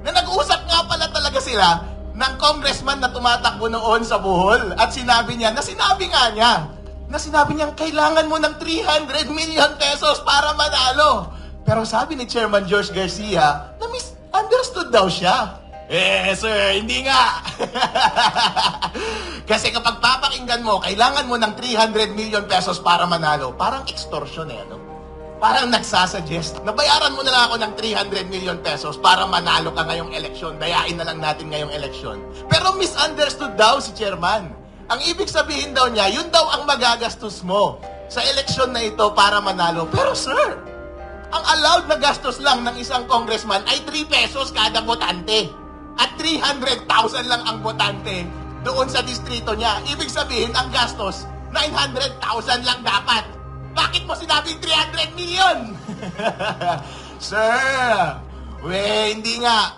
Na nag-usap nga pala talaga sila ng congressman na tumatakbo noon sa Bohol. At sinabi niya, na sinabi niya, kailangan mo ng 300 million pesos para manalo. Pero sabi ni Chairman George Garcia, na misunderstood daw siya. Sir, hindi nga. Kasi kapag papakinggan mo, kailangan mo ng 300 million pesos para manalo. Parang extortion no? Parang nagsasuggest. Nabayaran mo na lang ako ng 300 million pesos para manalo ka ngayong eleksyon. Dayain na lang natin ngayong eleksyon. Pero misunderstood daw si Chairman. Ang ibig sabihin daw niya, yun daw ang magagastos mo sa eleksyon na ito para manalo. Pero sir, ang allowed na gastos lang ng isang congressman ay 3 pesos kada botante. At 300,000 lang ang botante doon sa distrito niya. Ibig sabihin, ang gastos, 900,000 lang dapat. Bakit mo sinabing 300 million? Sir, hindi nga.